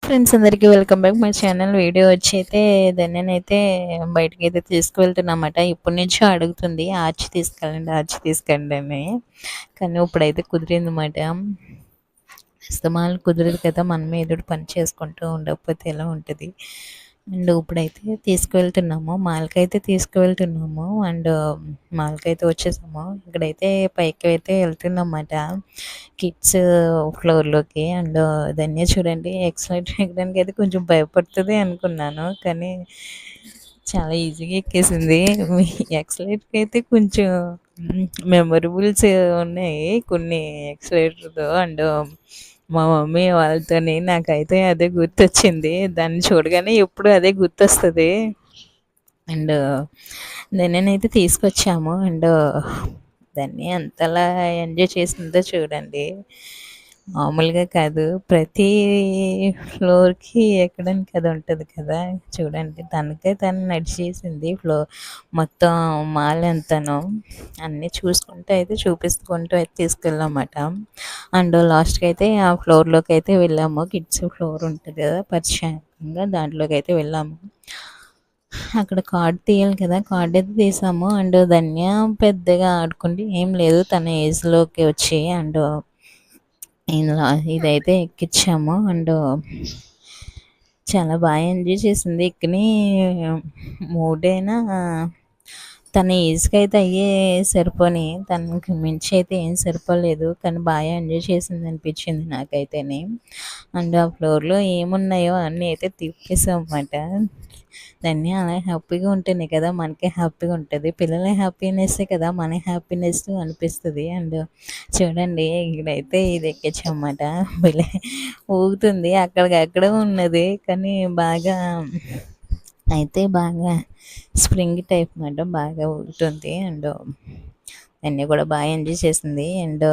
Friends అందరికీ welcome back my channel. Video వచ్చి అయితే నేనైతే బయటికి అయితే తీసుకువెళ్తున్నమాట. ఇప్పటి నుంచో అడుగుతుంది ఆర్చి తీసుకెళ్ళండి అని. కానీ ఇప్పుడైతే కుదిరిందన్నమాట. అస్తమాలు కుదరదు కదా, మనమే ఏదో పని చేసుకుంటూ ఉండకపోతే ఎలా ఉంటుంది. అండ్ ఇప్పుడైతే తీసుకువెళ్తున్నాము, మాల్కైతే తీసుకువెళ్తున్నాము. అండ్ మాల్కైతే వచ్చేసాము. ఇక్కడైతే పైకి అయితే వెళ్తున్నమాట కిడ్స్ ఫ్లోర్లోకి. అండ్ ధన్య చూడండి ఎక్సలెంట్ ఎక్కడానికి అయితే కొంచెం భయపడుతుంది అనుకున్నాను, కానీ చాలా ఈజీగా ఎక్కేసింది. ఎక్సలెంట్కి అయితే కొంచెం మెమొరబుల్స్ ఉన్నాయి కొన్ని ఎక్సలెంట్తో. అండ్ మా మమ్మీ వాళ్ళతోని నాకైతే అదే గుర్తొచ్చింది. దాన్ని చూడగానే ఎప్పుడు అదే గుర్తొస్తుంది. అండ్ నేనైతే తీసుకొచ్చాము. అండ్ దాన్ని ఎంతలా ఎంజాయ్ చేసిందో చూడండి, మామూలుగా కాదు. ప్రతి ఫ్లోర్కి ఎక్కడానికి అది ఉంటుంది కదా, చూడండి తనకే తను నడిచేసింది మొత్తం మాల్ అంతాను. అన్నీ చూసుకుంటూ అయితే చూపిస్తుంటూ అయితే తీసుకెళ్ళామన్నమాట. అండ్ లాస్ట్కి అయితే ఆ ఫ్లోర్లోకి అయితే వెళ్ళాము. కిడ్స్ ఫ్లోర్ ఉంటుంది కదా పరిచయంగా, దాంట్లోకి అయితే వెళ్ళాము. అక్కడ కార్డ్ తీయాలి కదా, కార్డ్ అయితే తీసాము. అండ్ ధన్య పెద్దగా ఆడుకుంటే ఏం లేదు, తన ఏజ్లోకి వచ్చి. అండ్ ఇదైతే ఎక్కించాము. అండ్ చాలా బాగా ఎంజాయ్ చేసింది. ఎక్కని మూడైనా తన ఏజ్కి అయితే అయ్యే సరిపోని, తనకి మించి అయితే ఏం సరిపోలేదు. కానీ బాగా ఎంజాయ్ చేసింది అనిపించింది నాకైతేనే. అండ్ ఆ ఫ్లోర్లో ఏమున్నాయో అన్నీ అయితే తిప్పేసాం అన్నమాట. దాన్ని అలా హ్యాపీగా ఉంటేనే కదా మనకి హ్యాపీగా ఉంటుంది. పిల్లల హ్యాపీనెస్సే కదా మన హ్యాపీనెస్ అనిపిస్తుంది. అండ్ చూడండి ఇక్కడైతే ఇది ఎక్కించమాట, ఊగుతుంది, అక్కడికక్కడ ఉన్నది. కానీ బాగా స్ప్రింగ్ టైప్ అన్నమాట, బాగా ఊగుతుంది. అండ్ అన్నీ కూడా బాగా ఎంజాయ్ చేసింది. అండ్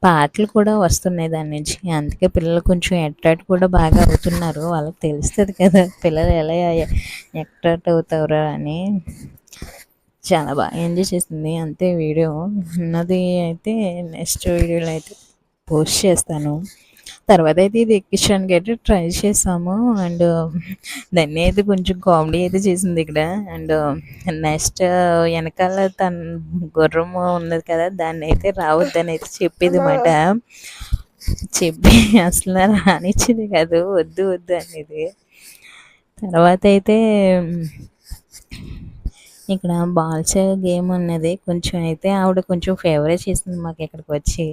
పాటలు కూడా వస్తున్నాయి దాని నుంచి, అందుకే పిల్లలు కొంచెం అట్రాక్ట్ కూడా బాగా అవుతున్నారు. వాళ్ళకి తెలుస్తుంది కదా పిల్లలు ఎలా అట్రాక్ట్ అవుతారా అని. చాలా బాగా ఎంజాయ్ చేసింది. అంతే, వీడియో ఉన్నది అయితే నెక్స్ట్ వీడియోలో అయితే పోస్ట్ చేస్తాను. తర్వాత అయితే ఇది ఎక్కించడానికి అయితే ట్రై చేసాము. అండ్ దాన్ని అయితే కొంచెం కామెడీ అయితే చేసింది ఇక్కడ. అండ్ నెక్స్ట్ వెనకాల తన గుర్రం ఉన్నది కదా, దాన్ని అయితే రావద్దని అయితే చెప్పేది మాట. చెప్పి అసలు రానిచ్చేది కాదు, వద్దు వద్దు అనేది. తర్వాత అయితే ఇక్కడ బాల్స్ గేమ్ ఉన్నది, కొంచెం అయితే ఆవిడ కొంచెం ఫేవరే చేసింది మాకు ఇక్కడికి వచ్చి.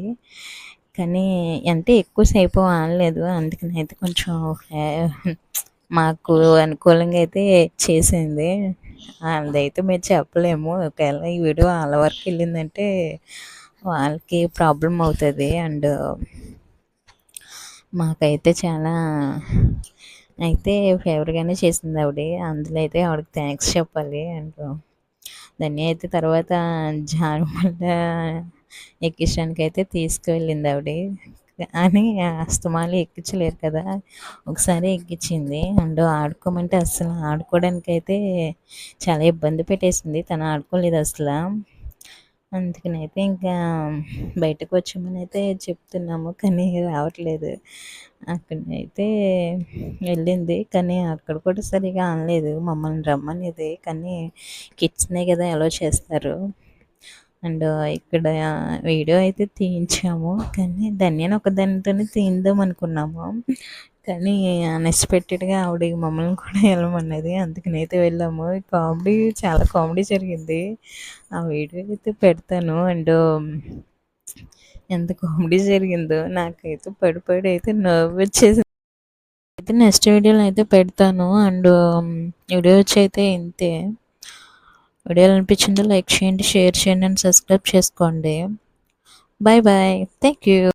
కానీ అంటే ఎక్కువసేపు ఆడలేదు, అందుకని అయితే కొంచెం మాకు అనుకూలంగా అయితే చేసింది. అదైతే మీరు చెప్పలేము. ఒకవేళ ఈ వీడియో వాళ్ళ వరకు వెళ్ళిందంటే వాళ్ళకి ప్రాబ్లం అవుతుంది. అండ్ మాకైతే చాలా అయితే ఫేవర్గానే చేసింది ఆవిడ. అందులో అయితే ఆవిడకి థ్యాంక్స్ చెప్పాలి. అండ్ దాన్ని అయితే తర్వాత జారుమల్ల ఎక్కించడానికి అయితే తీసుకువెళ్ళింది ఆవిడ. అని అస్తమాలు ఎక్కించలేరు కదా, ఒకసారి ఎక్కించింది. అండ్ ఆడుకోమంటే అసలు ఆడుకోవడానికి అయితే చాలా ఇబ్బంది పెట్టేసింది, తను ఆడుకోలేదు అసలు. అందుకని అయితే ఇంకా బయటకు వచ్చామని అయితే చెప్తున్నాము, కానీ రావట్లేదు. అక్కడైతే వెళ్ళింది, కానీ అక్కడ కూడా సరిగా అనలేదు, మమ్మల్ని రమ్మనేది. కానీ కిడ్స్నే కదా ఎలా చేస్తారు. అండ్ ఇక్కడ వీడియో అయితే తీయించాము, కానీ ధన్యను ఒక దానితోనే తీయిందాం అనుకున్నాము. కానీ అన్ఎక్స్పెక్టెడ్గా ఆవిడ మమ్మల్ని కూడా వెళ్ళమన్నది, అందుకని అయితే వెళ్ళాము. చాలా కామెడీ జరిగింది. ఆ వీడియో అయితే పెడతాను. అండ్ ఎంత కామెడీ జరిగిందో నాకైతే పడి అయితే నవ్వు వచ్చేసి అయితే నెక్స్ట్ వీడియోలో అయితే పెడతాను. అండ్ వీడియో వచ్చి అయితే ఇంతే. వీడియోలు అనిపించిందో లైక్ చేయండి, షేర్ చేయండి అండ్ సబ్స్క్రైబ్ చేసుకోండి. Bye bye, thank you.